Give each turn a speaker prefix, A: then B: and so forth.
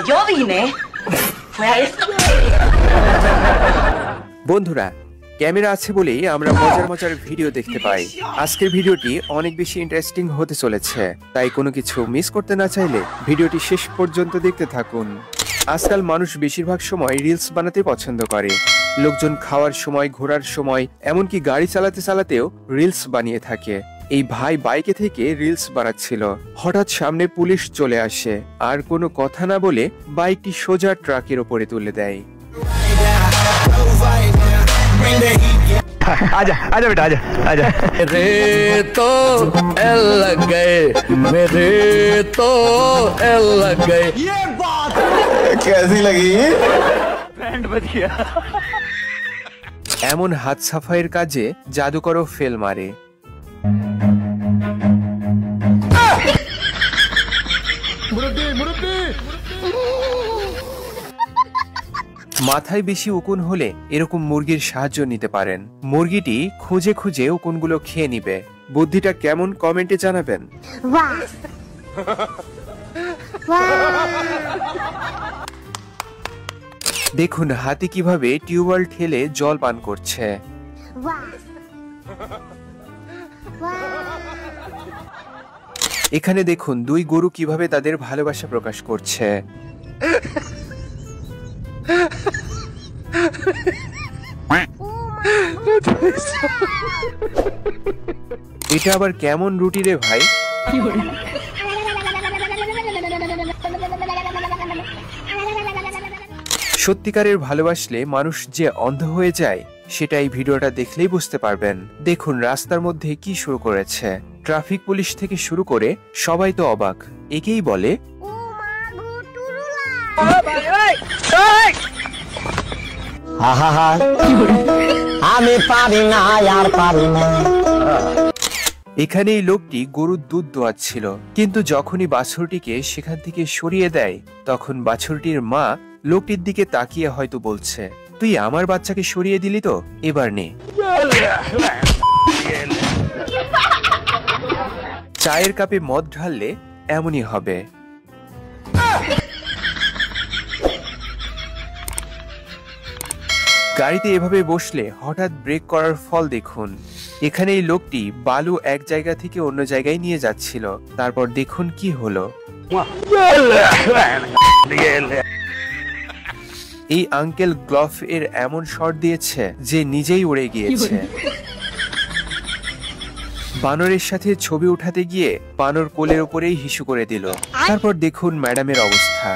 A: yo vine fue a esto.
B: বন্ধুরা, camera আছে বলেই আমরা মজার মজার ভিডিও দেখতে পাই। আজকের ভিডিওটি অনেক বেশি ইন্টারেস্টিং হতে চলেছে, তাই কোনো কিছু মিস করতে না চাইলে ভিডিওটি শেষ পর্যন্ত দেখতে থাকুন। আজকাল মানুষ বেশিরভাগ সময় রিলস বানাতে পছন্দ করে। লোকজন খাওয়ার সময়, ঘোরার সময়, এমনকি গাড়ি চালাতে চালাতেও রিলস বানিয়ে থাকে। এই ভাই বাইকে থেকে রিলস বানাচ্ছিল, হঠাৎ সামনে পুলিশ চলে আসে আর কোনো কথা না বলে বাইকটি সোজা ট্রাকের উপরে তুলে দেয়।
C: आजा आजा बेटा आजा आजा
D: रे तो एल लग गए मेरे तो एल लग गए।
C: ये बात
D: कैसी लगी?
C: बैंड बज गया।
B: এমন হাত সাফাইয়ের কাজে জাদুকরও ফেল মারে। মাথায় বেশি উকুন হলে এরকম মুরগির সাহায্য নিতে পারেন। মুরগিটি খুঁজে খুঁজে উকুনগুলো খেয়ে নিবে। বুদ্ধিটা কেমন কমেন্টে জানাবেন। দেখুন হাতি কিভাবে টিউবওয়েল ঠেলে জল পান করছে। এখানে দেখুন দুই গরু কিভাবে তাদের ভালোবাসা প্রকাশ করছে। এটা আবার কেমন রুটি রে ভাই? সত্যিকারের ভালোবাসলে মানুষ যে অন্ধ হয়ে যায় সেটা এই ভিডিওটা দেখলেই বুঝতে পারবেন। দেখুন রাস্তার মধ্যে কি শুরু করেছে। ট্রাফিক পুলিশ থেকে শুরু করে সবাই তো অবাক। একেই বলে
E: আমি পারি না আর পারি না।
B: এখানে এই লোকটি গরুর দুধ দোয়াচ্ছিল, কিন্তু যখনই বাছুরটিকে সেখান থেকে সরিয়ে দেয় তখন বাছুরটির মা লোকটির দিকে তাকিয়ে হয়তো বলছে, তুই আমার বাচ্চাকে সরিয়ে দিলি তো, এবার নে। চায়ের কাপে মদ ঢাললে এমনই হবে। গাড়িতে এভাবে বসলে হঠাৎ ব্রেক করার ফল দেখুন। এখানে এই লোকটি বালু এক জায়গা থেকে অন্য জায়গায় নিয়ে যাচ্ছিল, তারপর দেখুন কি হলো। এই আঙ্কেল গ্লভ এর এমন শট দিয়েছে যে নিজেই উড়ে গিয়েছে। বানরের সাথে ছবি উঠাতে গিয়ে বানর কোলের উপরেই হিসু করে দিল। তারপর দেখুন ম্যাডামের অবস্থা।